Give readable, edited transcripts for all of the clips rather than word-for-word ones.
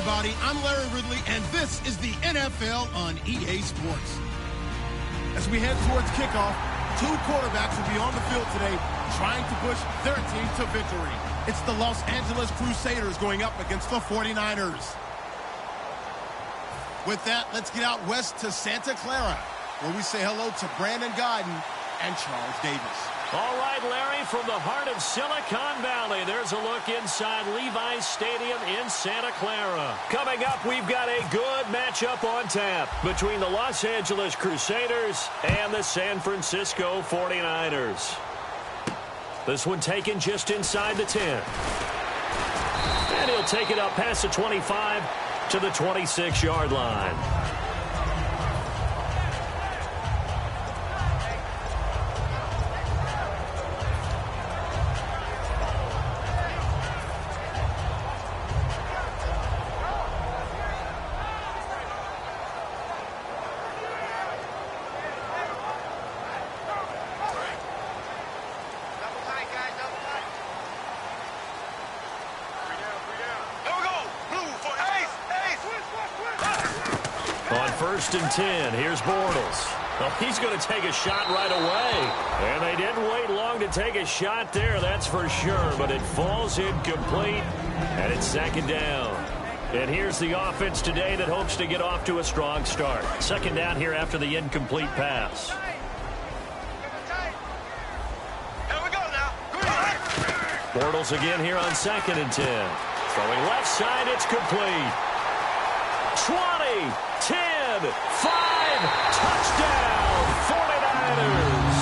everybody. I'm Larry Ridley, and this is the NFL on EA Sports. As we head towards kickoff, two quarterbacks will be on the field today trying to push their team to victory. It's the Los Angeles Crusaders going up against the 49ers. With that, let's get out west to Santa Clara, where we say hello to Brandon Godden and Charles Davis. All right, Larry, from the heart of Silicon Valley, there's a look inside Levi's Stadium in Santa Clara. Coming up, we've got a good matchup on tap between the Los Angeles Crusaders and the San Francisco 49ers. This one taken just inside the 10. And he'll take it up past the 25 to the 26-yard line. On 1st and 10, here's Bortles. Well, he's going to take a shot right away. And they didn't wait long to take a shot there, that's for sure. But it falls incomplete, and it's 2nd down. And here's the offense today that hopes to get off to a strong start. 2nd down here after the incomplete pass. Bortles again here on 2nd and 10. Throwing left side, it's complete. 20, 10, 5, touchdown, 49ers.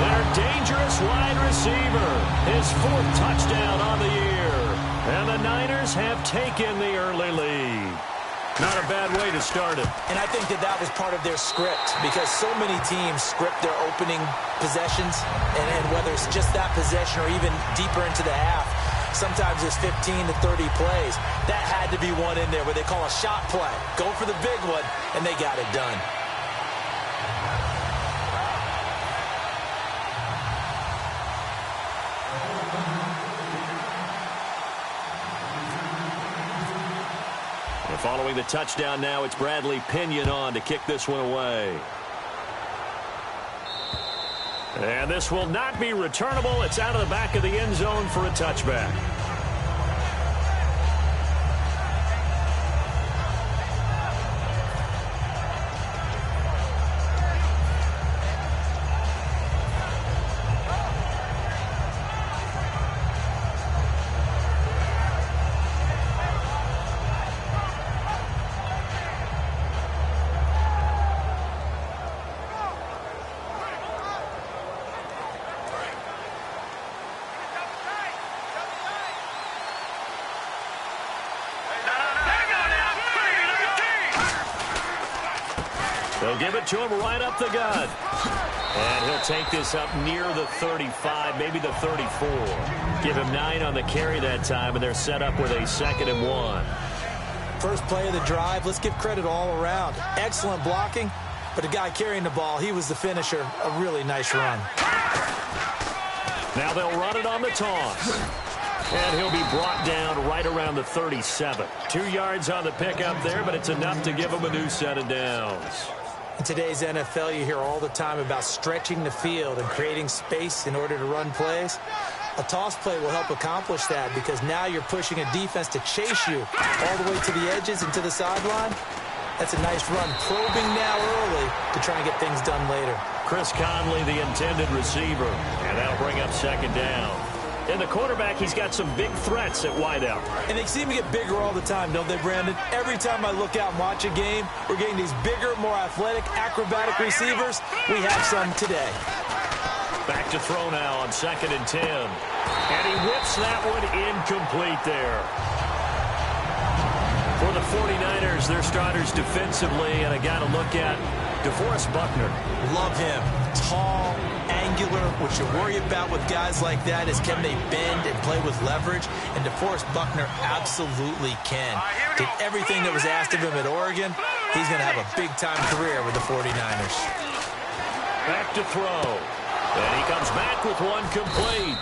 Their dangerous wide receiver, his 4th touchdown on the year. And the Niners have taken the early lead. Not a bad way to start it. And I think that was part of their script, because so many teams script their opening possessions, and whether it's just that possession or even deeper into the half, sometimes it's 15 to 30 plays. That had to be one in there where they call a shot play. Go for the big one, and they got it done. And following the touchdown now, it's Bradley Pinion on to kick this one away. And this will not be returnable. It's out of the back of the end zone for a touchback. They'll give it to him right up the gut. And he'll take this up near the 35, maybe the 34. Give him 9 on the carry that time, and they're set up with a 2nd and 1. First play of the drive, let's give credit all around. Excellent blocking, but the guy carrying the ball, he was the finisher. A really nice run. Now they'll run it on the toss. And he'll be brought down right around the 37. 2 yards on the pickup there, but it's enough to give him a new set of downs. In today's NFL, you hear all the time about stretching the field and creating space in order to run plays. A toss play will help accomplish that, because now you're pushing a defense to chase you all the way to the edges and to the sideline. That's a nice run, probing now early to try and get things done later. Chris Conley, the intended receiver, and that'll bring up 2nd down. And the quarterback, he's got some big threats at wideout. And they seem to get bigger all the time, don't they, Brandon? Every time I look out and watch a game, we're getting these bigger, more athletic, acrobatic receivers. We have some today. Back to throw now on 2nd and 10. And he whips that one incomplete there. For the 49ers, their starters defensively, and I got to look at DeForest Buckner. Love him. Tall, angular. What you worry about with guys like that is, can they bend and play with leverage? And DeForest Buckner absolutely can. Did everything that was asked of him at Oregon. He's going to have a big-time career with the 49ers. Back to throw. And he comes back with one complete.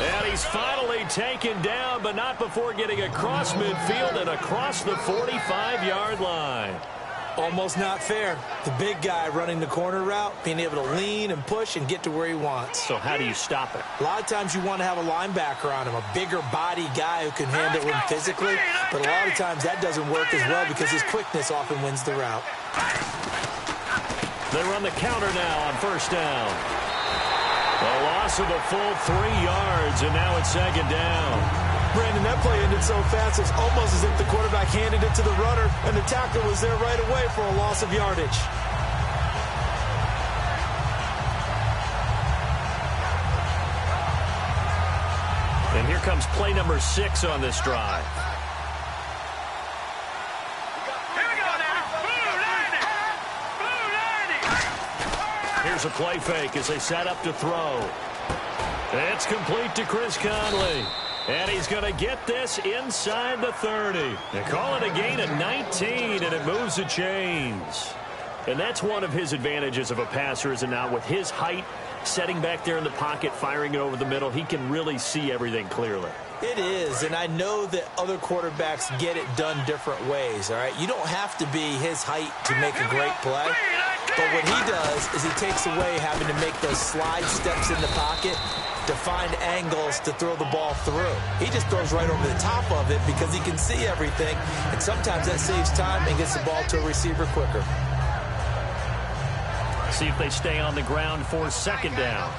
And he's finally taken down, but not before getting across midfield and across the 45-yard line. Almost not fair. The big guy running the corner route, being able to lean and push and get to where he wants. So how do you stop it? A lot of times you want to have a linebacker on him, a bigger body guy who can handle him physically, but a lot of times that doesn't work as well because his quickness often wins the route. They run the counter now on first down. A loss of a full 3 yards, and now it's second down. Brandon, that play ended so fast, it's almost as if the quarterback handed it to the runner, and the tackler was there right away for a loss of yardage. And here comes play number 6 on this drive. Here's a play fake as they set up to throw. It's complete to Chris Conley. And he's going to get this inside the 30. They call it a gain of 19, and it moves the chains. And that's one of his advantages of a passer, is it not? With his height, setting back there in the pocket, firing it over the middle, he can really see everything clearly. It is, and I know that other quarterbacks get it done different ways, all right? You don't have to be his height to make a great play. But what he does is he takes away having to make those slide steps in the pocket to find angles to throw the ball through. He just throws right over the top of it because he can see everything, and sometimes that saves time and gets the ball to a receiver quicker. See if they stay on the ground for second down.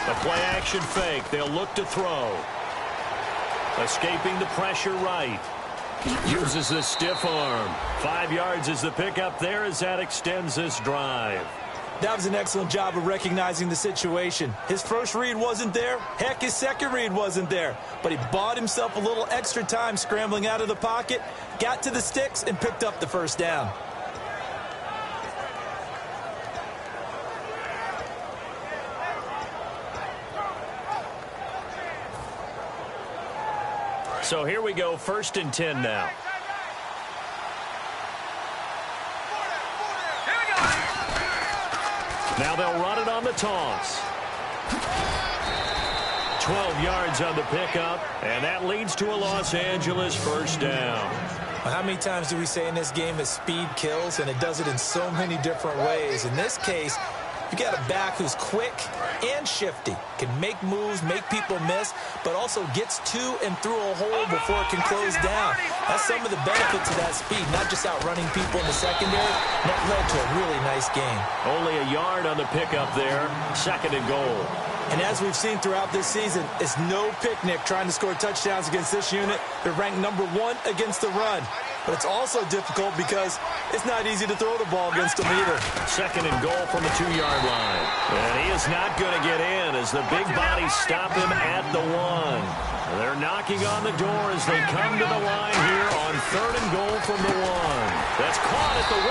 A play-action fake. They'll look to throw. Escaping the pressure right. Uses the stiff arm. 5 yards is the pickup there as that extends this drive. That was an excellent job of recognizing the situation. His first read wasn't there. Heck, his second read wasn't there. But he bought himself a little extra time scrambling out of the pocket, got to the sticks, and picked up the first down. So here we go, 1st and 10 now. Now they'll run it on the toss. 12 yards on the pickup, and that leads to a Los Angeles first down. Well, how many times do we say in this game that speed kills, and it does it in so many different ways? In this case, you got a back who's quick and shifty, can make moves, make people miss, but also gets to and through a hole before it can close down. That's some of the benefits of that speed, not just outrunning people in the secondary. That led to a really nice game. Only a yard on the pickup there, 2nd and goal. And as we've seen throughout this season, it's no picnic trying to score touchdowns against this unit. They're ranked number 1 against the run. But it's also difficult because it's not easy to throw the ball against them either. 2nd and goal from the 2-yard line. And he is not going to get in as the big bodies stop him at the 1. They're knocking on the door as they come to the line here on 3rd and goal from the 1. That's caught at the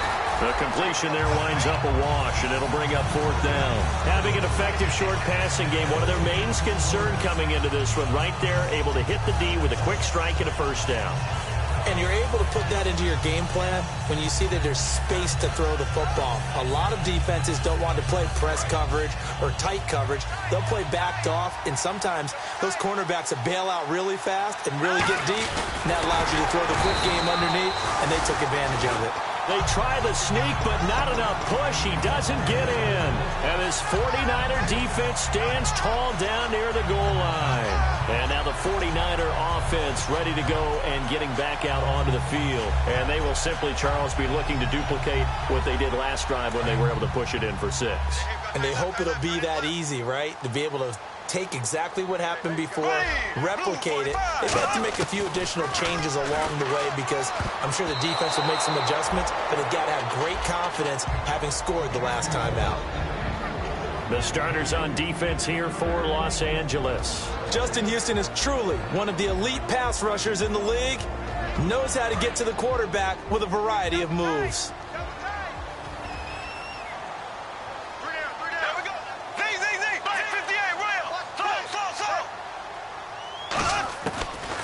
1. The completion there winds up a wash, and it'll bring up 4th down. Having an effective short passing game, one of their main concern coming into this one, right there, able to hit the D with a quick strike and a first down. And you're able to put that into your game plan when you see that there's space to throw the football. A lot of defenses don't want to play press coverage or tight coverage. They'll play backed off, and sometimes those cornerbacks will bail out really fast and really get deep, and that allows you to throw the quick game underneath, and they took advantage of it. They try the sneak, but not enough push. He doesn't get in. And his 49er defense stands tall down near the goal line. And now the 49er offense ready to go and getting back out onto the field. And they will simply, Charles, be looking to duplicate what they did last drive when they were able to push it in for 6. And they hope it'll be that easy, right? To be able to take exactly what happened before, replicate it. They've had to make a few additional changes along the way because I'm sure the defense will make some adjustments, but they've got to have great confidence having scored the last time out. The starters on defense here for Los Angeles. Justin Houston is truly one of the elite pass rushers in the league. Knows how to get to the quarterback with a variety of moves.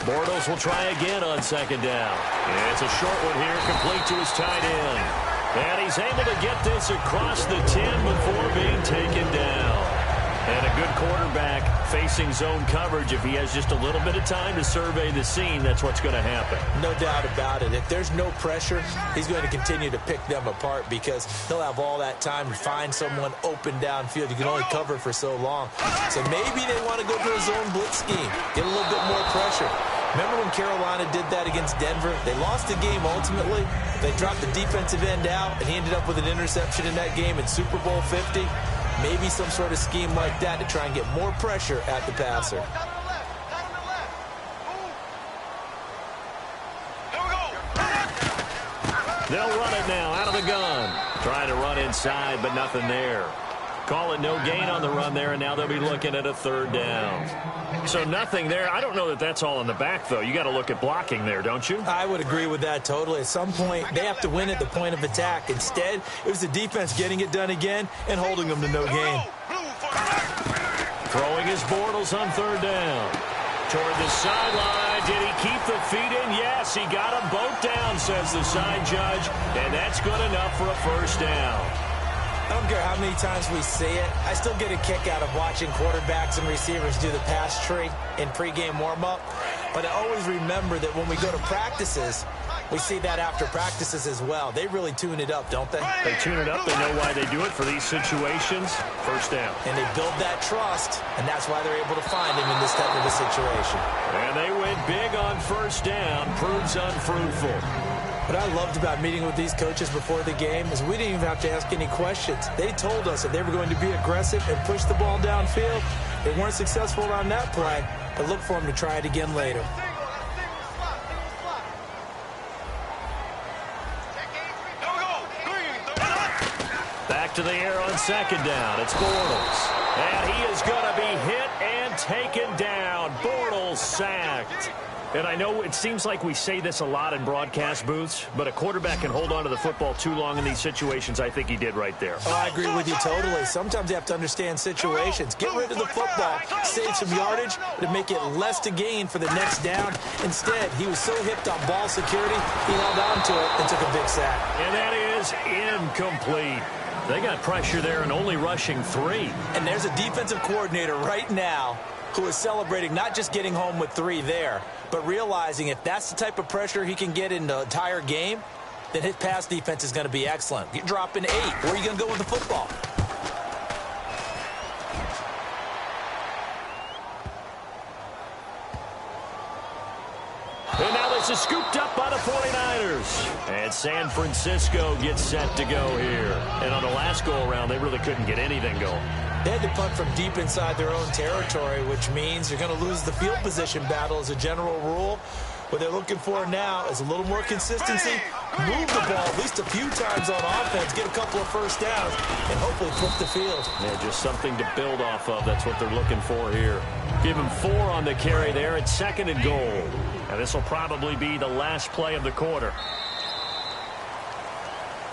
Bortles will try again on 2nd down. And it's a short one here, complete to his tight end. And he's able to get this across the 10 before being taken down. And a good quarterback facing zone coverage. If he has just a little bit of time to survey the scene, that's what's going to happen. No doubt about it. If there's no pressure, he's going to continue to pick them apart because he'll have all that time to find someone open downfield. You can only cover for so long. So maybe they want to go to a zone blitz scheme, get a little bit more pressure. Remember when Carolina did that against Denver? They lost the game ultimately. They dropped the defensive end out, and he ended up with an interception in that game in Super Bowl 50. Maybe some sort of scheme like that to try and get more pressure at the passer. They'll run it now out of the gun. Trying to run inside, but nothing there. Call it no gain on the run there, and now they'll be looking at a third down. So nothing there. I don't know that that's all in the back, though. You got to look at blocking there, don't you? I would agree with that totally. At some point, they have to win at the point of attack. Instead, it was the defense getting it done again and holding them to no gain. Throwing his Bortles on third down. Toward the sideline. Did he keep the feet in? Yes, he got them both down, says the side judge. And that's good enough for a first down. I don't care how many times we see it. I still get a kick out of watching quarterbacks and receivers do the pass tree in pregame warm-up. But I always remember that when we go to practices, we see that after practices as well. They really tune it up, don't they? They tune it up. They know why they do it for these situations. First down. And they build that trust, and that's why they're able to find him in this type of a situation. And they went big on first down. Proves unfruitful. What I loved about meeting with these coaches before the game is we didn't even have to ask any questions. They told us that they were going to be aggressive and push the ball downfield. They weren't successful on that play, but look for them to try it again later. Back to the air on second down. It's Bortles. And he is going to be hit and taken down. Bortles sacked. And I know it seems like we say this a lot in broadcast booths, but a quarterback can hold on to the football too long in these situations. I think he did right there. Oh, I agree with you totally. Sometimes you have to understand situations. Get rid of the football, save some yardage, to make it less to gain for the next down. Instead, he was so hipped on ball security, he held on to it and took a big sack. And that is incomplete. They got pressure there and only rushing 3. And there's a defensive coordinator right now who is celebrating not just getting home with 3 there, but realizing if that's the type of pressure he can get in the entire game, then his pass defense is going to be excellent. You're dropping 8. Where are you going to go with the football? And now this is scooped up by the 49ers. And San Francisco gets set to go here. And on the last go-around, they really couldn't get anything going. They had to punt from deep inside their own territory, which means you're going to lose the field position battle as a general rule. What they're looking for now is a little more consistency, move the ball at least a few times on offense, get a couple of first downs, and hopefully flip the field. Yeah, just something to build off of. That's what they're looking for here. Give him 4 on the carry there. It's 2nd and goal. And this will probably be the last play of the quarter.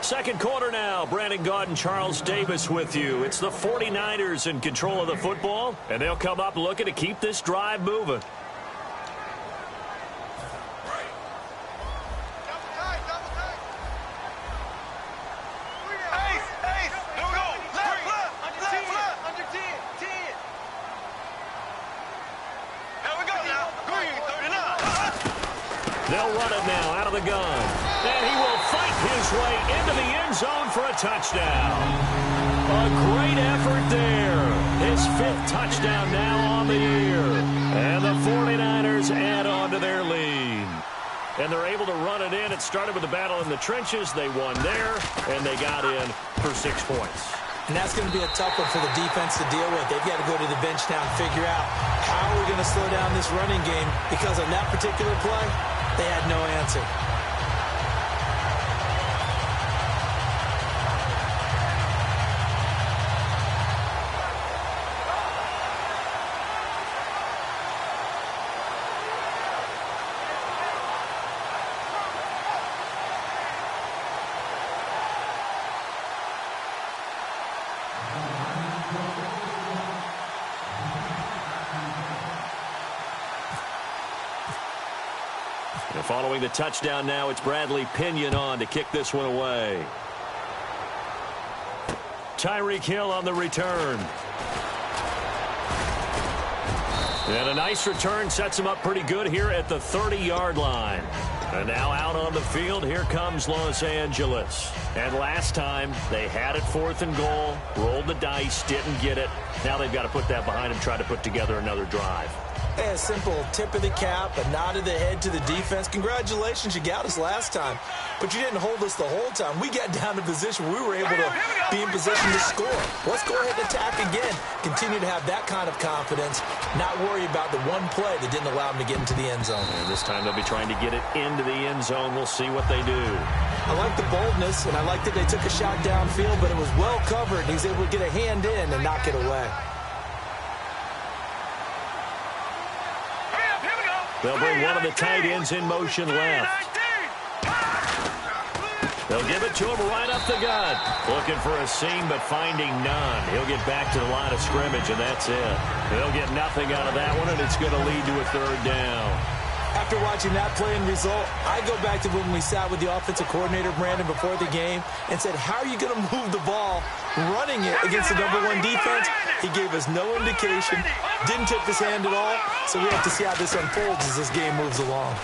Second quarter now. Brandon Gaud and Charles Davis with you. It's the 49ers in control of the football, and they'll come up looking to keep this drive moving. They'll run it now out of the gun. And he will fight his way into the end zone for a touchdown. A great effort there. His 5th touchdown now on the year. And the 49ers add on to their lead. And they're able to run it in. It started with a battle in the trenches. They won there, and they got in for 6 points. And that's going to be a tough one for the defense to deal with. They've got to go to the bench now and figure out how are we going to slow down this running game, because on that particular play, they had no answer. And following the touchdown now, it's Bradley Pinion on to kick this one away. Tyreek Hill on the return. And a nice return sets him up pretty good here at the 30-yard line. And now out on the field, here comes Los Angeles. And last time, they had it 4th and goal, rolled the dice, didn't get it. Now they've got to put that behind them, try to put together another drive. Hey, a simple tip of the cap, a nod of the head to the defense. Congratulations, you got us last time. But you didn't hold us the whole time. We got down to position where we were able to be in position to score. Let's go ahead and attack again. Continue to have that kind of confidence, not worry about the one play that didn't allow them to get into the end zone. And this time they'll be trying to get it into the end zone. We'll see what they do. I like the boldness, and I like that they took a shot downfield, but it was well covered, and he's able to get a hand in and knock it away. They'll bring one of the tight ends in motion left. They'll give it to him right up the gut. Looking for a seam, but finding none. He'll get back to the line of scrimmage, and that's it. They'll get nothing out of that one, and it's going to lead to a 3rd down. After watching that play and result, I go back to when we sat with the offensive coordinator, Brandon, before the game and said, how are you going to move the ball running it against the #1 defense? He gave us no indication, didn't tip his hand at all, so we have to see how this unfolds as this game moves along.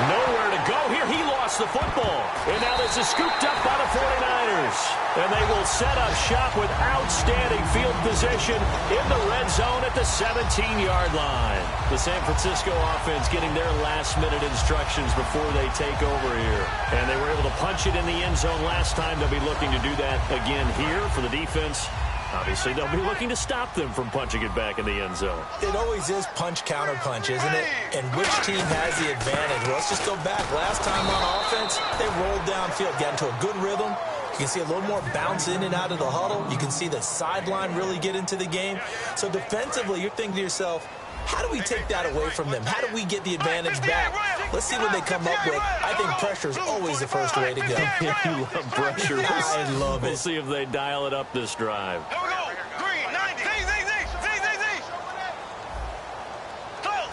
Nowhere to go here. He lost the football. And now this is scooped up by the 49ers. And they will set up shop with outstanding field position in the red zone at the 17-yard line. The San Francisco offense getting their last-minute instructions before they take over here. And they were able to punch it in the end zone last time. They'll be looking to do that again here for the defense. Obviously, they'll be looking to stop them from punching it back in the end zone. It always is punch-counter-punch, isn't it? And which team has the advantage? Well, let's just go back. Last time on offense, they rolled downfield, got into a good rhythm. You can see a little more bounce in and out of the huddle. You can see the sideline really get into the game. So defensively, you're thinking to yourself, how do we take that away from them? How do we get the advantage back? Let's see what they come up with. I think pressure is always the first way to go. You love pressure. I love it. We'll see if they dial it up this drive. Here we go. Green, 90. Z. Slow.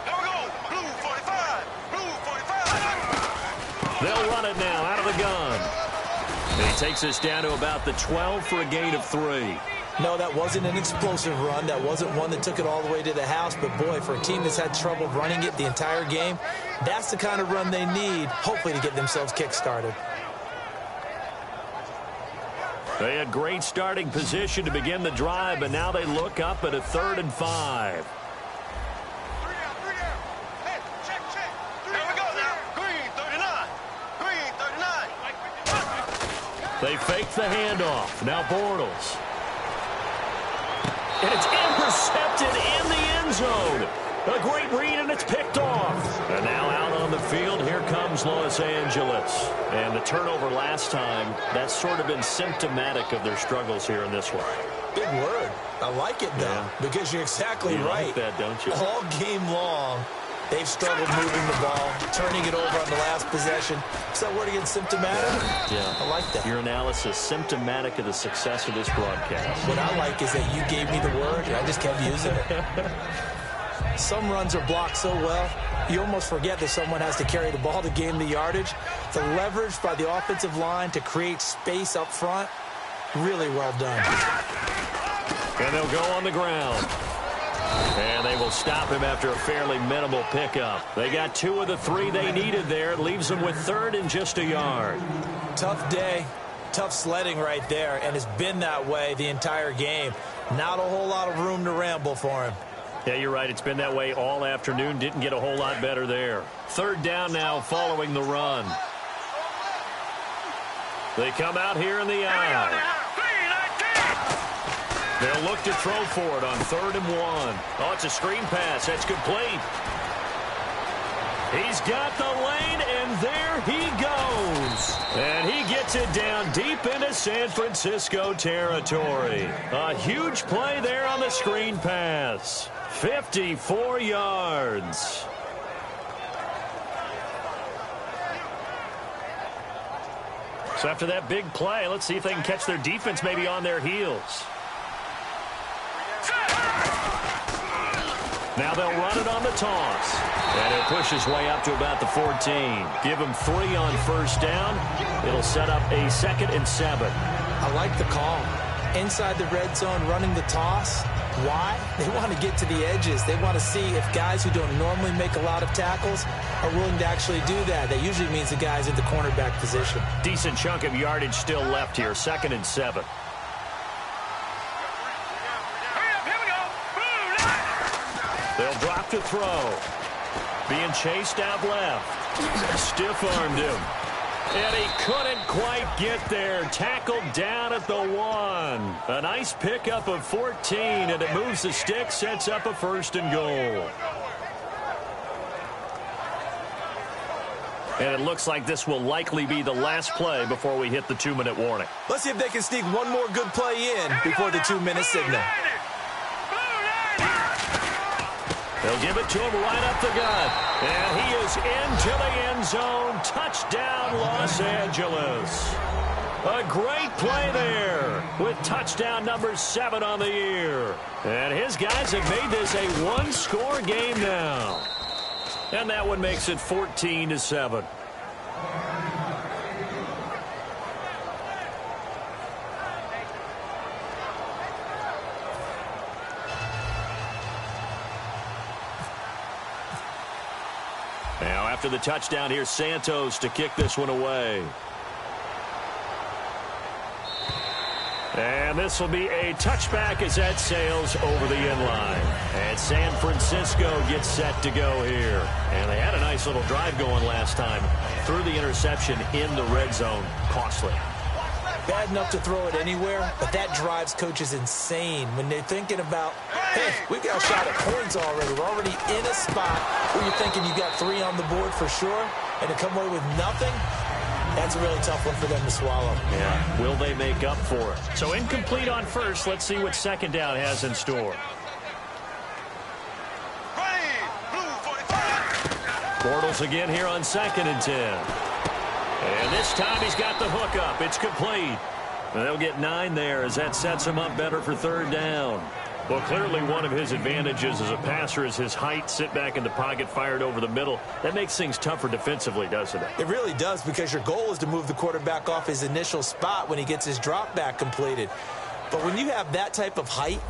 Here we go. Blue 45. They'll run it now out of the gun. And he takes us down to about the 12 for a gain of 3. No, that wasn't an explosive run. That wasn't one that took it all the way to the house. But, boy, for a team that's had trouble running it the entire game, that's the kind of run they need, hopefully, to get themselves kick-started. They had great starting position to begin the drive, but now they look up at a 3rd and 5. Hey, check. Here we go now. Green 39. They fake the handoff. Now Bortles. And it's intercepted in the end zone. A great read, and it's picked off. And now out on the field, here comes Los Angeles. And the turnover last time, that's sort of been symptomatic of their struggles here in this one. Big word. I like it, though, because you're exactly right. Like that, don't you? All game long, they've struggled moving the ball, turning it over on the last possession. Is that word again, symptomatic? Yeah. I like that. Your analysis, symptomatic of the success of this broadcast. What I like is that you gave me the word, and I just kept using it. Some runs are blocked so well, you almost forget that someone has to carry the ball to gain the yardage. The leverage by the offensive line to create space up front, really well done. And they'll go on the ground. And they will stop him after a fairly minimal pickup. They got 2 of the 3 they needed there. It leaves them with 3rd and just a yard. Tough day, tough sledding right there, and it's been that way the entire game. Not a whole lot of room to ramble for him. Yeah, you're right. It's been that way all afternoon. Didn't get a whole lot better there. 3rd down now following the run. They come out here in the eye. They'll look to throw for it on 3rd and 1. Oh, it's a screen pass. That's complete. He's got the lane, and there he goes. And he gets it down deep into San Francisco territory. A huge play there on the screen pass. 54 yards. So after that big play, let's see if they can catch their defense maybe on their heels. Now they'll run it on the toss. And he'll push his way up to about the 14. Give him 3 on first down. It'll set up a 2nd and 7. I like the call. Inside the red zone, running the toss. Why? They want to get to the edges. They want to see if guys who don't normally make a lot of tackles are willing to actually do that. That usually means the guy's in the cornerback position. Decent chunk of yardage still left here. 2nd and 7. They'll drop to throw. Being chased out left. Stiff-armed him. And he couldn't quite get there. Tackled down at the 1. A nice pickup of 14, and it moves the stick, sets up a 1st and goal. And it looks like this will likely be the last play before we hit the 2-minute warning. Let's see if they can sneak one more good play in before the 2-minute signal. They'll give it to him right up the gut. And he is into the end zone. Touchdown, Los Angeles. A great play there with touchdown number 7 on the year. And his guys have made this a 1-score game now. And that one makes it 14-7. Now, after the touchdown, here's Santos to kick this one away. And this will be a touchback as that sails over the end line. And San Francisco gets set to go here. And they had a nice little drive going last time. Threw the interception in the red zone. Costly. Bad enough to throw it anywhere, but that drives coaches insane when they're thinking about, hey, we've got a shot at points already. We're already in a spot where you're thinking you got 3 on the board for sure, and to come away with nothing, that's a really tough one for them to swallow. Yeah, will they make up for it? So incomplete on first. Let's see what 2nd down has in store. Bortles again here on 2nd and 10. And this time he's got the hook up. It's complete. And they'll get 9 there as that sets him up better for 3rd down. Well, clearly one of his advantages as a passer is his height. Sit back in the pocket, fired over the middle. That makes things tougher defensively, doesn't it? It really does, because your goal is to move the quarterback off his initial spot when he gets his drop back completed. But when you have that type of height,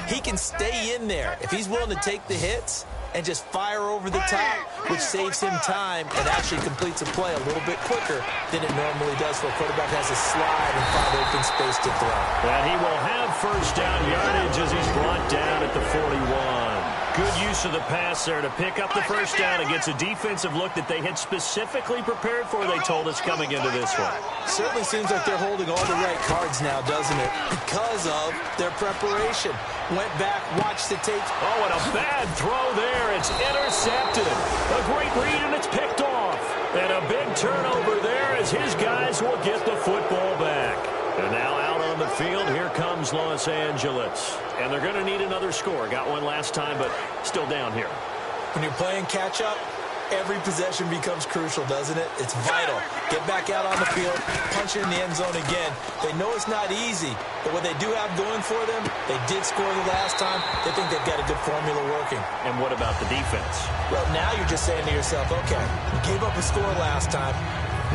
he can stay in there. If he's willing to take the hits and just fire over the top, which saves him time and actually completes a play a little bit quicker than it normally does, for a quarterback has a slide and find open space to throw. And he will have 1st down yardage as he's brought down at the 41. Good use of the pass there to pick up the 1st down against a defensive look that they had specifically prepared for, they told us, coming into this one. Certainly seems like they're holding all the right cards now, doesn't it? Because of their preparation. Went back, watched the tape. Oh, and a bad throw there. It's intercepted. A great read, and it's picked off. And a big turnover there as his guys will get the football back. And now out on the field, here comes Los Angeles. And they're going to need another score. Got one last time, but still down here. When you're playing catch-up, every possession becomes crucial, doesn't it? It's vital. Get back out on the field, punch it in the end zone again. They know it's not easy, but what they do have going for them, they did score the last time. They think they've got a good formula working. And what about the defense? Well, now you're just saying to yourself, okay, we gave up a score last time.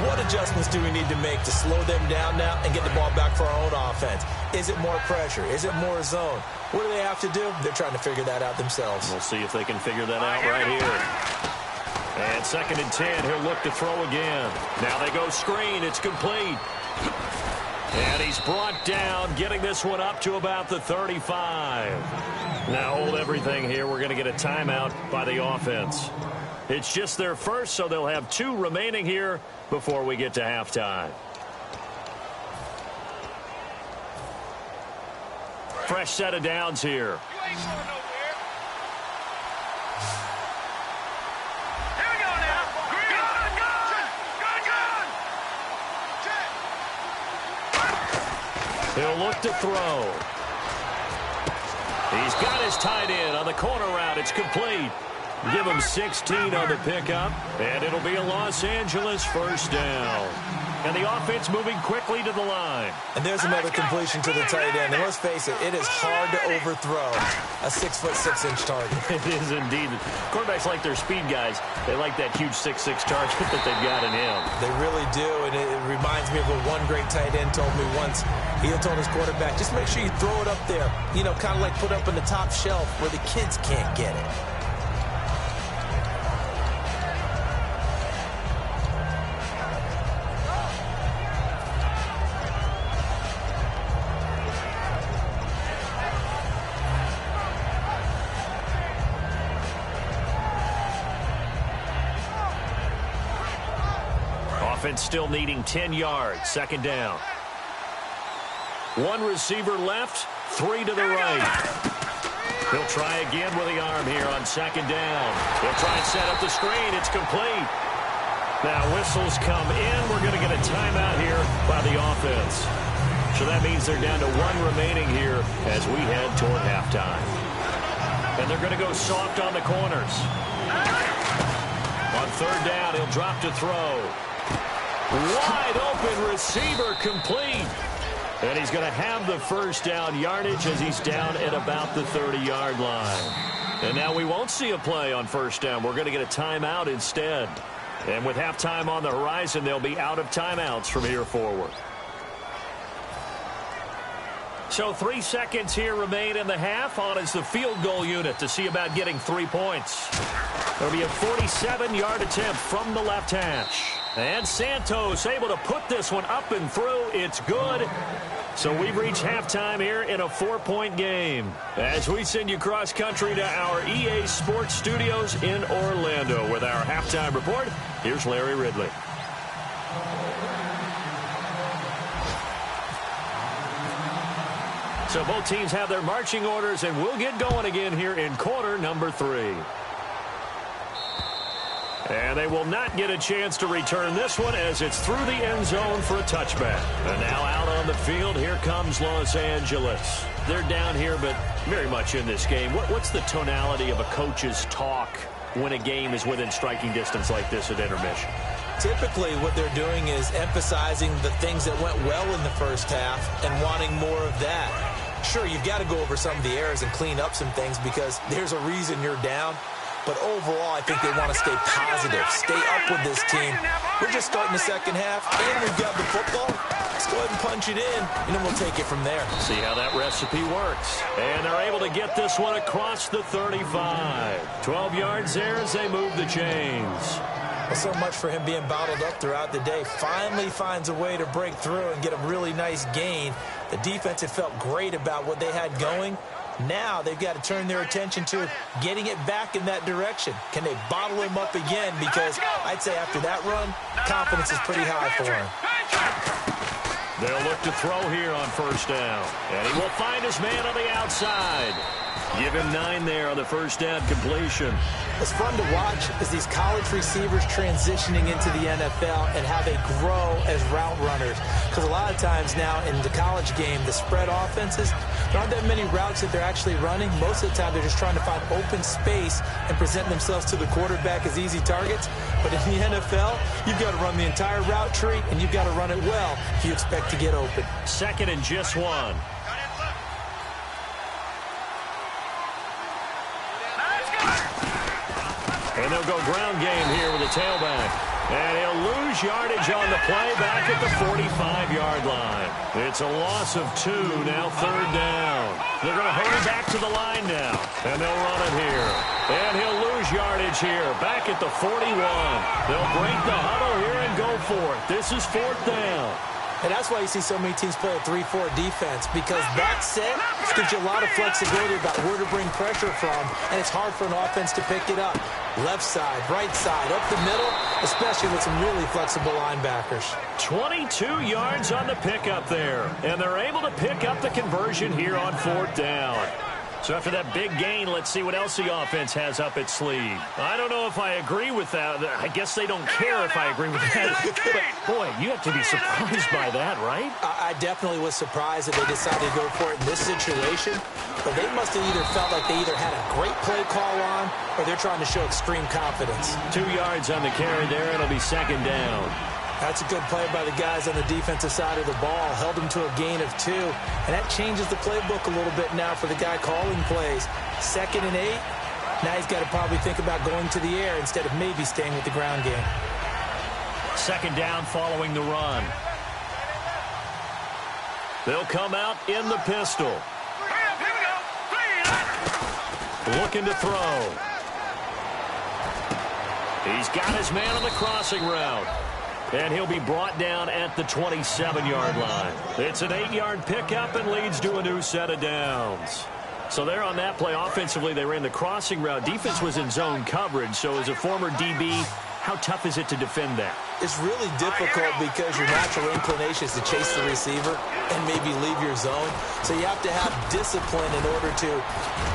What adjustments do we need to make to slow them down now and get the ball back for our own offense? Is it more pressure? Is it more zone? What do they have to do? They're trying to figure that out themselves. We'll see if they can figure that out right here. And 2nd and 10, he'll look to throw again. Now they go screen. It's complete. And he's brought down, getting this one up to about the 35. Now hold everything here. We're going to get a timeout by the offense. It's just their first, so they'll have 2 remaining here before we get to halftime. Fresh set of downs here. He'll look to throw. He's got his tight end on the corner route. It's complete. Give them 16 on the pickup, and it'll be a Los Angeles first down. And the offense moving quickly to the line. And there's another completion to the tight end. And let's face it, it is hard to overthrow a 6'6" target. It is indeed. Quarterbacks like their speed guys. They like that huge 6'6" target that they've got in him. They really do, and it reminds me of what one great tight end told me once. He told his quarterback, just make sure you throw it up there. You know, kind of like put up on the top shelf where the kids can't get it. Offense still needing 10 yards. Second down. One receiver left, 3 to the right. He'll try again with the arm here on second down. He'll try and set up the screen. It's complete. Now whistles come in. We're going to get a timeout here by the offense. So that means they're down to 1 remaining here as we head toward halftime. And they're going to go soft on the corners. On third down, he'll drop to throw. Wide open receiver, complete. And he's going to have the first down yardage as he's down at about the 30-yard line. And now we won't see a play on first down. We're going to get a timeout instead. And with halftime on the horizon, they'll be out of timeouts from here forward. So 3 seconds here remain in the half. On is the field goal unit to see about getting 3 points. It'll be a 47-yard attempt from the left hash. And Santos able to put this one up and through. It's good. So we've reached halftime here in a 4-point game. As we send you cross-country to our EA Sports Studios in Orlando with our halftime report, here's Larry Ridley. So both teams have their marching orders, and we'll get going again here in quarter number 3. And they will not get a chance to return this one as it's through the end zone for a touchback. And now out on the field, here comes Los Angeles. They're down here, but very much in this game. What's the tonality of a coach's talk when a game is within striking distance like this at intermission? Typically, what they're doing is emphasizing the things that went well in the first half and wanting more of that. Sure, you've got to go over some of the errors and clean up some things because there's a reason you're down. But overall, I think they want to stay positive, stay up with this team. We're just starting the second half, and we've got the football. Let's go ahead and punch it in, and then we'll take it from there. See how that recipe works. And they're able to get this one across the 35. 12 yards there as they move the chains. Well, so much for him being bottled up throughout the day. Finally finds a way to break through and get a really nice gain. The defense had felt great about what they had going. Now they've got to turn their attention to getting it back in that direction. Can they bottle him up again? Because I'd say after that run, confidence is pretty high for him. They'll look to throw here on first down. And he will find his man on the outside. Give him 9 there on the first down completion. What's fun to watch is these college receivers transitioning into the NFL and how they grow as route runners. Because a lot of times now in the college game, the spread offenses, there aren't that many routes that they're actually running. Most of the time, they're just trying to find open space and present themselves to the quarterback as easy targets. But in the NFL, you've got to run the entire route tree, and you've got to run it well if you expect to get open. Second and just 1. And they'll go ground game here with the tailback. And he'll lose yardage on the play back at the 45-yard line. It's a loss of 2, now third down. They're going to hurry back to the line now. And they'll run it here. And he'll lose yardage here, back at the 41. They'll break the huddle here and go for it. This is fourth down. And that's why you see so many teams play a 3-4 defense, because that set gives you a lot of flexibility about where to bring pressure from, and it's hard for an offense to pick it up. Left side, right side, up the middle, especially with some really flexible linebackers. 22 yards on the pickup there, and they're able to pick up the conversion here on fourth down. So after that big gain, let's see what else the offense has up its sleeve. I don't know if I agree with that. I guess they don't care if I agree with that. But, boy, you have to be surprised by that, right? I definitely was surprised that they decided to go for it in this situation. But they must have either felt like they either had a great play call on or they're trying to show extreme confidence. 2 yards on the carry there. It'll be second down. That's a good play by the guys on the defensive side of the ball. Held them to a gain of 2. And that changes the playbook a little bit now for the guy calling plays. 2nd and 8. Now he's got to probably think about going to the air instead of maybe staying with the ground game. Second down following the run. They'll come out in the pistol. Looking to throw. He's got his man on the crossing route. And he'll be brought down at the 27-yard line. It's an 8-yard pickup and leads to a new set of downs. So there on that play, offensively, they ran the crossing route. Defense was in zone coverage. So as a former DB, how tough is it to defend that? It's really difficult because your natural inclination is to chase the receiver and maybe leave your zone. So you have to have discipline in order to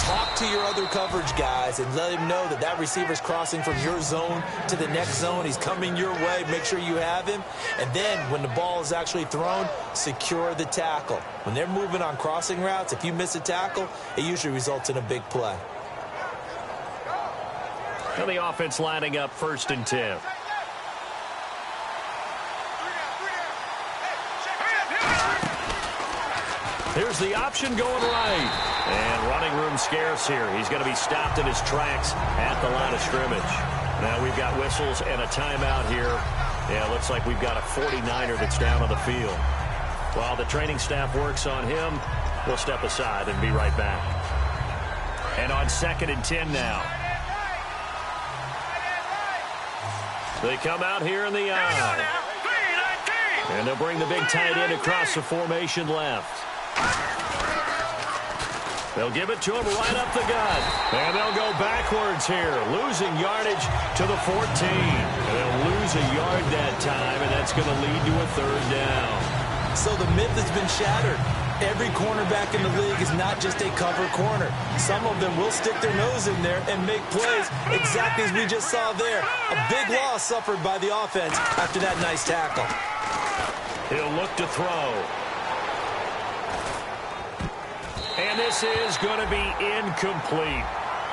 talk to your other coverage guys and let him know that that receiver's crossing from your zone to the next zone. He's coming your way. Make sure you have him. And then when the ball is actually thrown, secure the tackle. When they're moving on crossing routes, if you miss a tackle, it usually results in a big play. And the offense lining up 1st and 10. Here's the option going right. And running room scarce here. He's going to be stopped in his tracks at the line of scrimmage. Now we've got whistles and a timeout here. Yeah, looks like we've got a 49er that's down on the field. While the training staff works on him, we'll step aside and be right back. And on 2nd and 10 now. They come out here in the eye. And they'll bring the big tight end across the formation left. They'll give it to him right up the gut. And they'll go backwards here, losing yardage to the 14. And they'll lose a yard that time, and that's going to lead to a 3rd down. So the myth has been shattered. Every cornerback in the league is not just a cover corner. Some of them will stick their nose in there and make plays exactly as we just saw there. A big loss suffered by the offense after that nice tackle. He'll look to throw. And this is going to be incomplete.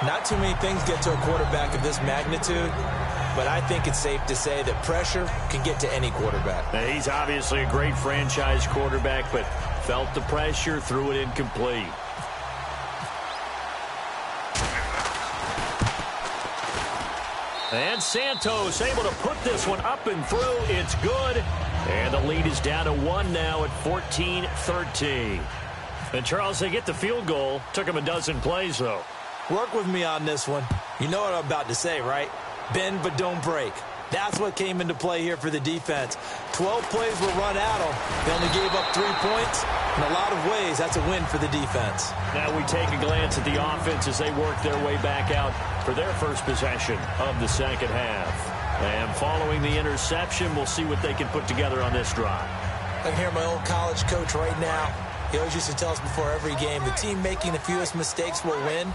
Not too many things get to a quarterback of this magnitude, but I think it's safe to say that pressure can get to any quarterback. Now, he's obviously a great franchise quarterback, but felt the pressure, threw it incomplete. And Santos able to put this one up and through. It's good. And the lead is down to 1 now at 14-13. And, Charles, they get the field goal. Took him a dozen plays, though. Work with me on this one. You know what I'm about to say, right? Bend but don't break. That's what came into play here for the defense. 12 plays were run at them. They only gave up 3 points. In a lot of ways, that's a win for the defense. Now we take a glance at the offense as they work their way back out for their first possession of the second half. And following the interception, we'll see what they can put together on this drive. I can hear my old college coach right now. He always used to tell us before every game, the team making the fewest mistakes will win.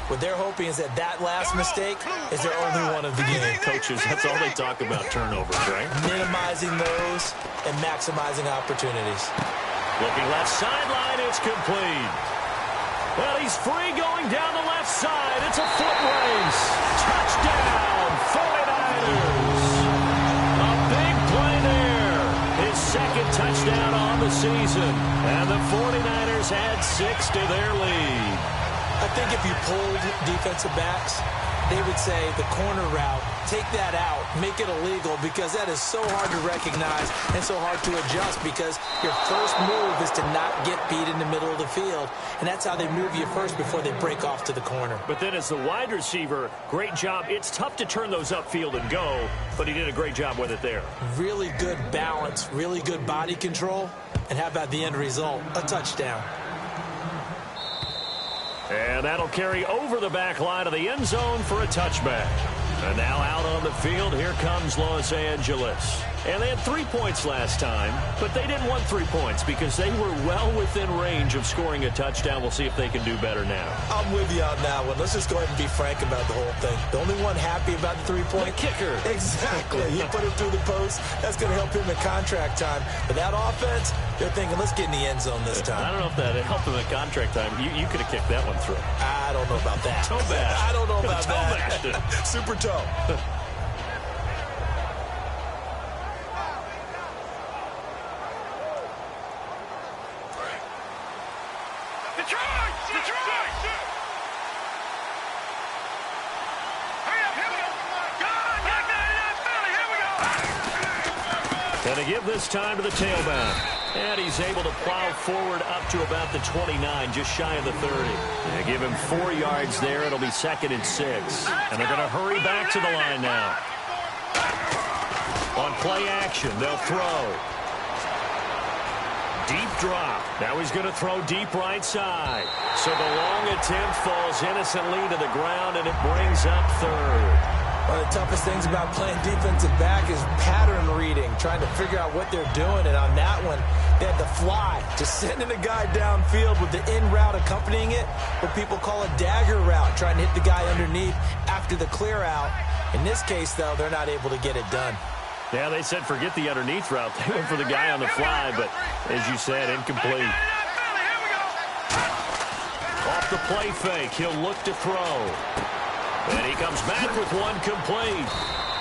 What they're hoping is that last mistake is their only one of the game. Coaches, that's all they talk about, turnovers, right? Minimizing those and maximizing opportunities. Looking left sideline, it's complete. Well, he's free going down the left side. It's a foot race. Touchdown, 49ers. A big play there. His second touchdown on the season. And the 49ers add 6 to their lead. I think if you pulled defensive backs, they would say the corner route, take that out, make it illegal, because that is so hard to recognize and so hard to adjust, because your first move is to not get beat in the middle of the field, and that's how they move you first before they break off to the corner. But then as the wide receiver, great job. It's tough to turn those upfield and go, but he did a great job with it there. Really good balance, really good body control, and how about the end result? A touchdown. And that'll carry over the back line of the end zone for a touchback. And now out on the field, here comes Los Angeles. And they had 3 points last time, but they didn't want 3 points because they were well within range of scoring a touchdown. We'll see if they can do better now. I'm with you on that one. Let's just go ahead and be frank about the whole thing. The only one happy about the 3-point kicker. Exactly. He put it through the post. That's going to help him in contract time. But that offense, they're thinking, let's get in the end zone this time. I don't know if that helped him in contract time. You could have kicked that one through. I don't know about that. Toe bash. I don't know about toe that. Bashed. Super toe. And to give this time to the tailback. And he's able to plow forward up to about the 29, just shy of the 30. They give him 4 yards there. It'll be 2nd and 6. And they're going to hurry back to the line now. On play action, they'll throw. Deep drop. Now he's going to throw deep right side. So the long attempt falls innocently to the ground, and it brings up 3rd. One of the toughest things about playing defensive back is pattern reading, trying to figure out what they're doing. And on that one, they had the fly, just sending a guy downfield with the in route accompanying it, what people call a dagger route, trying to hit the guy underneath after the clear out. In this case, though, they're not able to get it done. Yeah, they said forget the underneath route. They went for the guy on the fly, but as you said, incomplete. Off the play fake, he'll look to throw. And he comes back with one complete.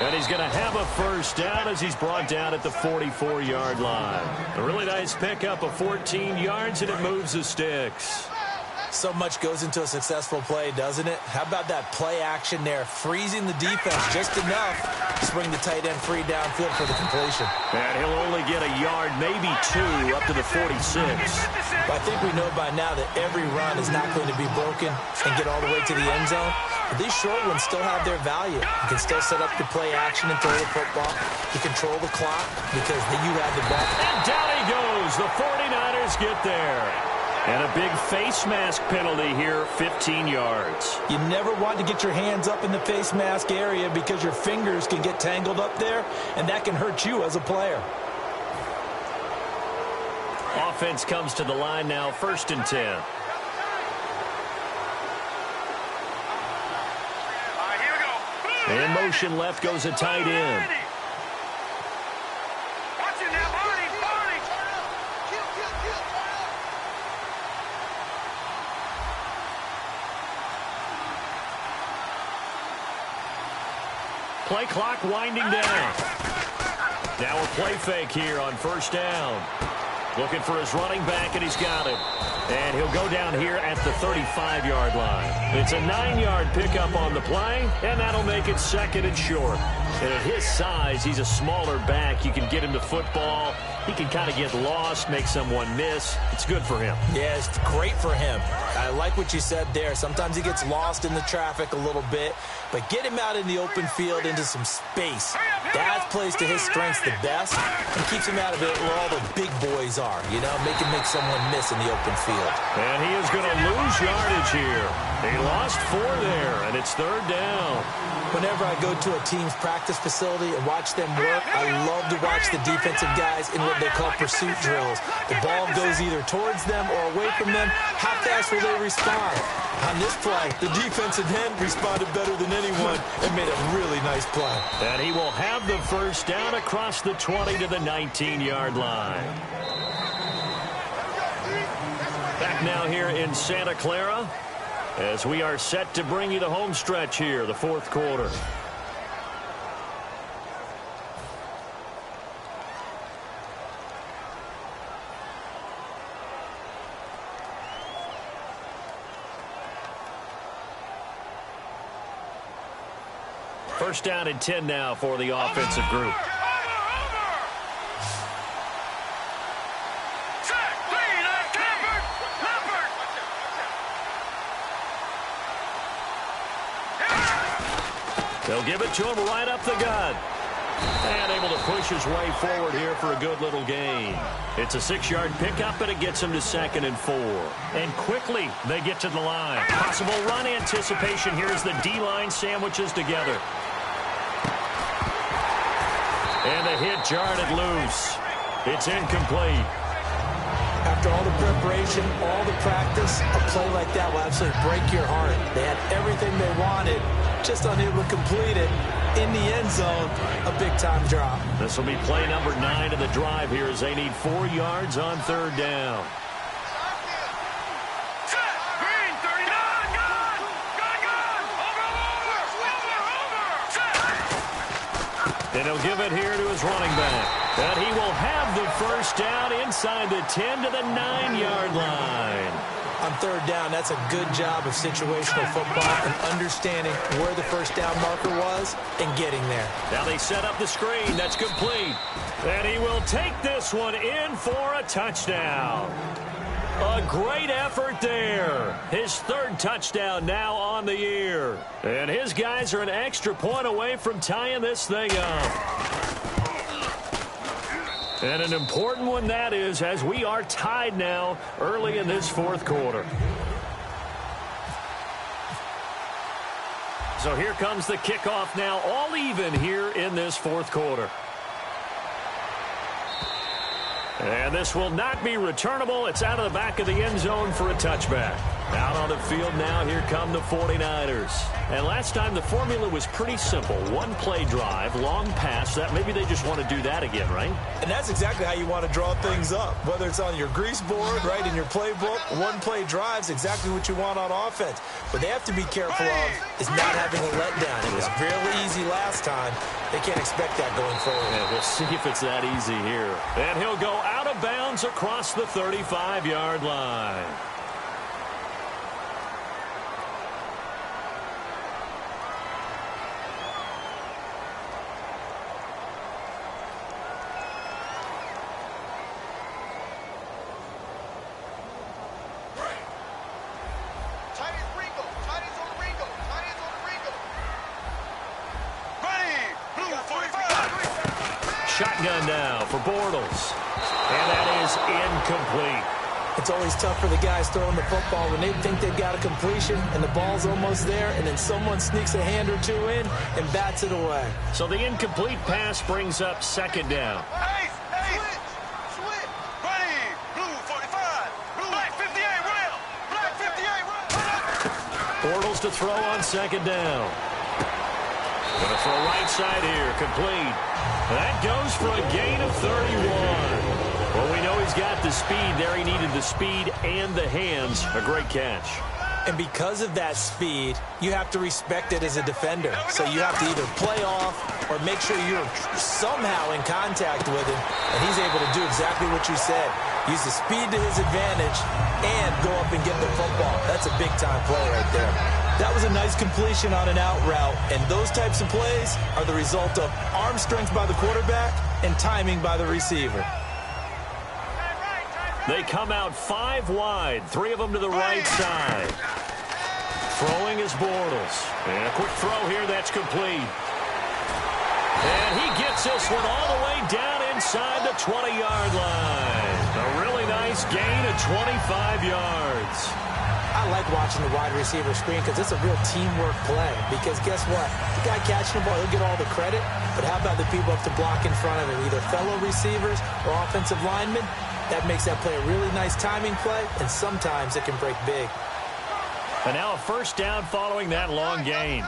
And he's going to have a first down as he's brought down at the 44-yard line. A really nice pickup of 14 yards, and it moves the sticks. So much goes into a successful play, doesn't it? How about that play action there, freezing the defense just enough to bring the tight end free downfield for the completion. And he'll only get a yard, maybe 2, up to the 46. But I think we know by now that every run is not going to be broken and get all the way to the end zone. But these short ones still have their value. You can still set up the play action and throw the football. You control the clock because then you have the ball. And down he goes. The 49ers get there. And a big face mask penalty here, 15 yards. You never want to get your hands up in the face mask area because your fingers can get tangled up there, and that can hurt you as a player. Offense comes to the line now, 1st and 10. In motion left goes a tight end. Play clock winding down. Now a play fake here on 1st down. Looking for his running back, and he's got it. And he'll go down here at the 35-yard line. It's a 9-yard pickup on the play, and that'll make it 2nd and short. And at his size, he's a smaller back. You can get him to football. He can kind of get lost, make someone miss. It's good for him. Yeah, it's great for him. I like what you said there. Sometimes he gets lost in the traffic a little bit, but get him out in the open field into some space. That plays to his strengths the best and keeps him out of it where all the big boys are, you know, make someone miss in the open field. And he is going to lose yardage here. He lost 4 there, and it's 3rd down. Whenever I go to a team's practice facility and watch them work, I love to watch the defensive guys in what they call pursuit drills. The ball goes either towards them or away from them. How fast will they respond? On this play, the defensive end responded better than anyone and made a really nice play. And he will have the first down across the 20 to the 19-yard line. Back now here in Santa Clara as we are set to bring you the home stretch here, the 4th quarter. First down and 10 now for the offensive group. They'll give it to him right up the gut. And able to push his way forward here for a good little gain. It's a 6-yard pickup, and it gets him to 2nd and 4. And quickly they get to the line. Possible run anticipation here as the D-line sandwiches together. And the hit jarred it loose. It's incomplete. After all the preparation, all the practice, a play like that will absolutely break your heart. They had everything they wanted, just unable to complete it. In the end zone, a big-time drop. This will be play number 9 of the drive here as they need 4 yards on 3rd down. And he'll give it here to his running back. And he will have the first down inside the 10 to the 9-yard line. On 3rd down, that's a good job of situational football and understanding where the first down marker was and getting there. Now they set up the screen. That's complete. And he will take this one in for a touchdown. A great effort there. His 3rd touchdown now on the year. And his guys are an extra point away from tying this thing up. And an important one that is, as we are tied now early in this 4th quarter. So here comes the kickoff now, all even here in this 4th quarter. And this will not be returnable. It's out of the back of the end zone for a touchback. Out on the field now, here come the 49ers. And last time the formula was pretty simple. 1 play drive, long pass. That maybe they just want to do that again, right? And that's exactly how you want to draw things up. Whether it's on your grease board, right, in your playbook, 1 play drive is exactly what you want on offense. What they have to be careful of is not having a letdown. It was fairly easy last time. They can't expect that going forward. Yeah, we'll see if it's that easy here. And he'll go out of bounds across the 35-yard line. Shotgun now for Bortles. And that is incomplete. It's always tough for the guys throwing the football when they think they've got a completion and the ball's almost there, and then someone sneaks a hand or two in and bats it away. So the incomplete pass brings up 2nd down. Switch. Ready. Blue 45. Blue black 58 rail. Black 58 rail. Bortles to throw on 2nd down. Going to throw right side here. Complete. That goes for a gain of 31. Well, we know he's got the speed there. He needed the speed and the hands. A great catch. And because of that speed, you have to respect it as a defender. So you have to either play off or make sure you're somehow in contact with him. And he's able to do exactly what you said. Use the speed to his advantage and go up and get the football. That's a big-time play right there. That was a nice completion on an out route, and those types of plays are the result of arm strength by the quarterback and timing by the receiver. They come out 5 wide, 3 of them to the right side. Throwing is Bortles. And a quick throw here, that's complete. And he gets this one all the way down inside the 20-yard line. A really nice gain of 25 yards. I like watching the wide receiver screen because it's a real teamwork play. Because guess what? The guy catching the ball, he'll get all the credit. But how about the people up to block in front of him, either fellow receivers or offensive linemen? That makes that play a really nice timing play, and sometimes it can break big. And now a first down following that long gain.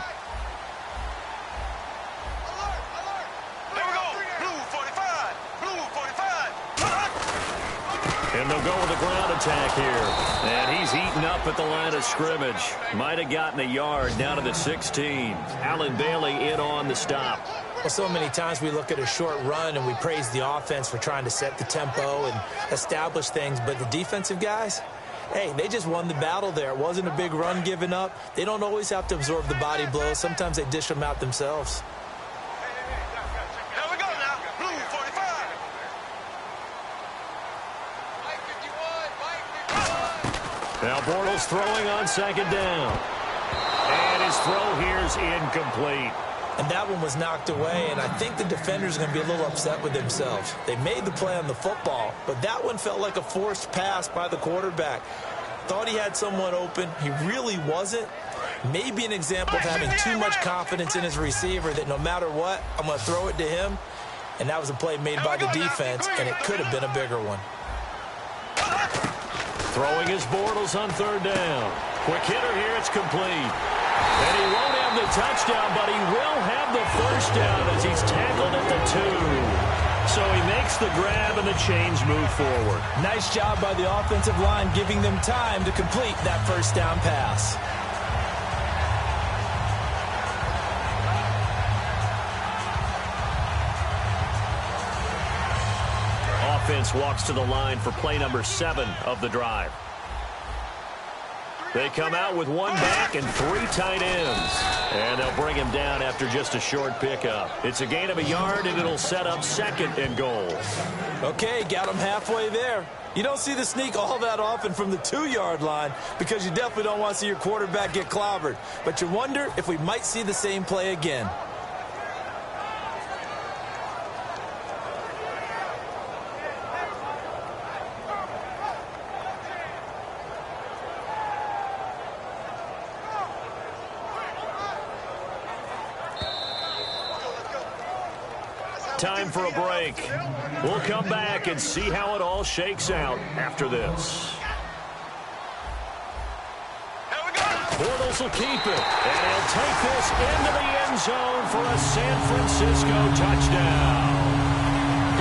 And they'll go with a ground attack here. And he's eaten up at the line of scrimmage. Might have gotten a yard down to the 16. Allen Bailey in on the stop. Well, so many times we look at a short run and we praise the offense for trying to set the tempo and establish things. But the defensive guys, hey, they just won the battle there. It wasn't a big run given up. They don't always have to absorb the body blows. Sometimes they dish them out themselves. Now Bortles throwing on 2nd down. And his throw here is incomplete. And that one was knocked away, and I think the defenders are going to be a little upset with themselves. They made the play on the football, but that one felt like a forced pass by the quarterback. Thought he had someone open. He really wasn't. Maybe an example of having too much confidence in his receiver that no matter what, I'm going to throw it to him. and that was a play made by the defense, and it could have been a bigger one. Throwing his Bortles on third down. Quick hitter here, it's complete. And he won't have the touchdown, but he will have the first down as he's tackled at the 2. So he makes the grab and the chains move forward. Nice job by the offensive line giving them time to complete that first down pass. Offense walks to the line for play number 7 of the drive. They come out with one back and 3 tight ends. And they'll bring him down after just a short pickup. It's a gain of a yard, and it'll set up 2nd and goal. Okay, got him halfway there. You don't see the sneak all that often from the 2-yard line because you definitely don't want to see your quarterback get clobbered. But you wonder if we might see the same play again. Time for a break. We'll come back and see how it all shakes out after this. Bortles will keep it, and he'll take this into the end zone for a San Francisco touchdown.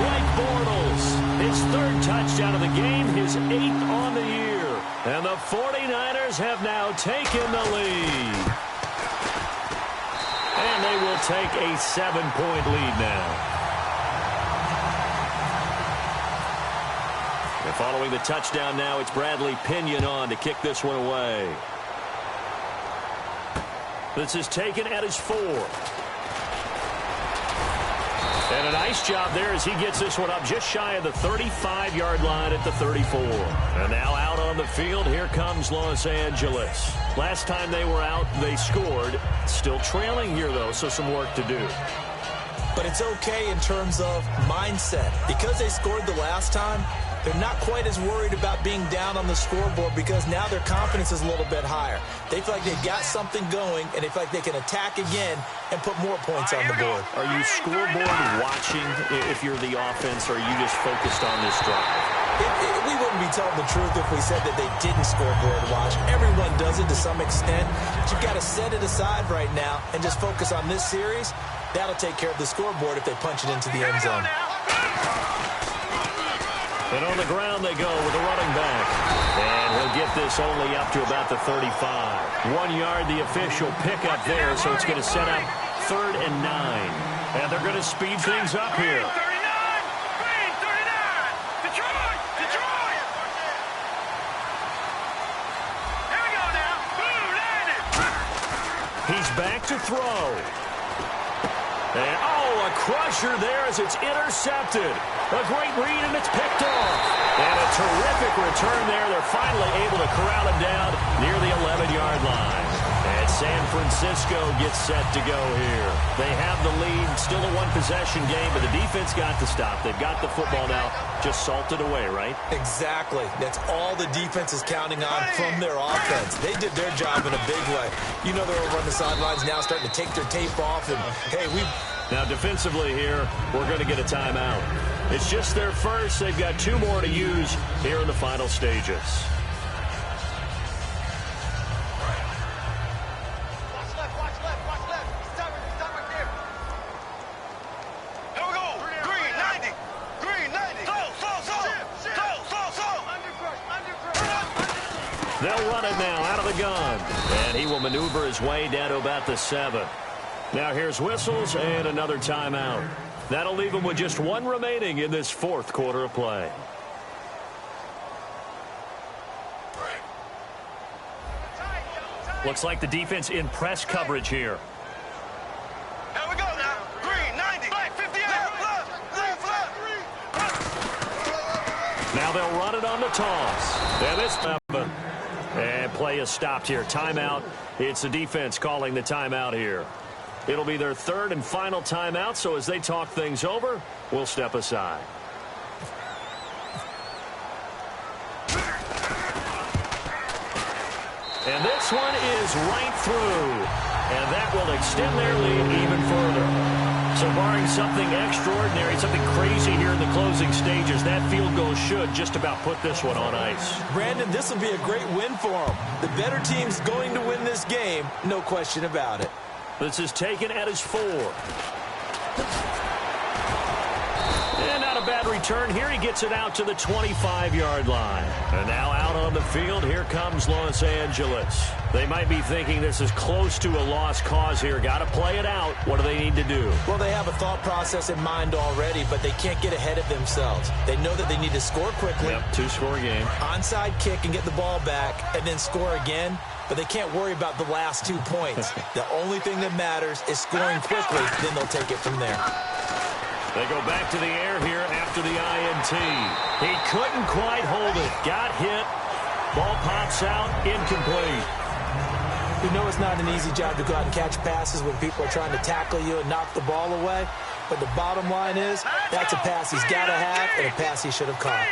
Blake Bortles, his 3rd touchdown of the game, his 8th on the year. And the 49ers have now taken the lead. And they will take a 7-point lead now. And following the touchdown now, it's Bradley Pinion on to kick this one away. This is taken at his 4. And a nice job there as he gets this one up just shy of the 35-yard line at the 34. And now out on the field, here comes Los Angeles. Last time they were out, they scored. Still trailing here, though, so some work to do. But it's okay in terms of mindset. Because they scored the last time, they're not quite as worried about being down on the scoreboard because now their confidence is a little bit higher. They feel like they've got something going, and they feel like they can attack again and put more points on the board. Are you scoreboard watching if you're the offense, or are you just focused on this drive? We wouldn't be telling the truth if we said that they didn't scoreboard watch. Everyone does it to some extent. But you've got to set it aside right now and just focus on this series. That'll take care of the scoreboard if they punch it into the end zone. And on the ground they go with the running back. And he'll get this only up to about the 35. 1 yard, the official pickup there, so it's going to set up 3rd and 9. And they're going to speed things up here. 39! Green, 39! Detroit! Detroit! Here we go now. Blue landed! He's back to throw. And, a crusher there as it's intercepted. A great read, and it's picked off. And a terrific return there. They're finally able to corral him down near the 11-yard line. And San Francisco gets set to go here. They have the lead, still a one-possession game, but the defense got to stop. They've got the football now, just salted away, right? Exactly. That's all the defense is counting on from their offense. They did their job in a big way. You know they're over on the sidelines now starting to take their tape off, and, hey, Now, defensively here, we're going to get a timeout. It's just their first. They've got 2 more to use here in the final stages. Watch left, watch left, watch left. Stop right there. Here we go. Green, 90. Green, 90. So. Under. They'll run it now out of the gun. And he will maneuver his way down to about the 7. Now here's whistles and another timeout. That'll leave them with just 1 remaining in this 4th quarter of play. Looks like the defense in press coverage here. Here we go now. Green, 90. Black, 58. Left. Now they'll run it on the toss. And this time, and play is stopped here. Timeout. It's the defense calling the timeout here. It'll be their 3rd and final timeout, so as they talk things over, we'll step aside. And this one is right through. And that will extend their lead even further. So barring something extraordinary, something crazy here in the closing stages, that field goal should just about put this one on ice. Brandon, this will be a great win for them. The better team's going to win this game, no question about it. This is taken at his 4. And not a bad return here. He gets it out to the 25-yard line. And now out on the field, here comes Los Angeles. They might be thinking this is close to a lost cause here. Got to play it out. What do they need to do? Well, they have a thought process in mind already, but they can't get ahead of themselves. They know that they need to score quickly. Yep, 2-score game. Onside kick and get the ball back, and then score again. But they can't worry about the last 2 points. The only thing that matters is scoring quickly. Then they'll take it from there. They go back to the air here after the INT. He couldn't quite hold it. Got hit. Ball pops out. Incomplete. You know it's not an easy job to go out and catch passes when people are trying to tackle you and knock the ball away. But the bottom line is, that's a pass he's got to have and a pass he should have caught.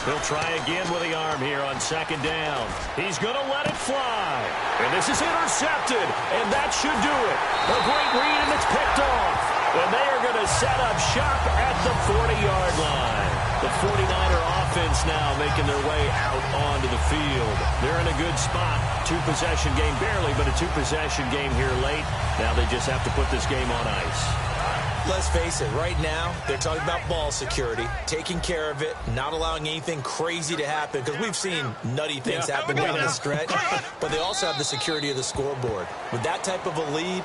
He'll try again with the arm here on 2nd down. He's going to let it fly. And this is intercepted. And that should do it. A great read, and it's picked off. And they are going to set up shop at the 40-yard line. The 49er offense now making their way out onto the field. They're in a good spot. 2-possession game barely, but a 2-possession game here late. Now they just have to put this game on ice. Let's face it, right now, they're talking about ball security, taking care of it, not allowing anything crazy to happen, because we've seen nutty things happen down the stretch, but they also have the security of the scoreboard. With that type of a lead,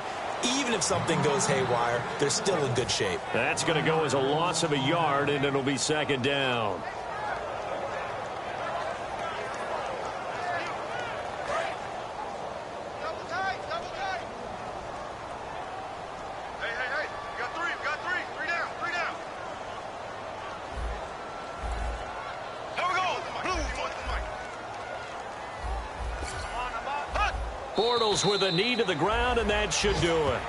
even if something goes haywire, they're still in good shape. That's going to go as a loss of a yard, and it'll be 2nd down. Bortles with a knee to the ground, and that should do it.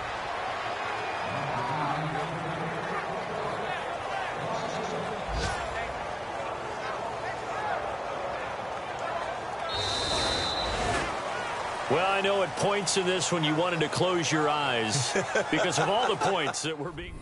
Well, I know at points in this when you wanted to close your eyes because of all the points that were being...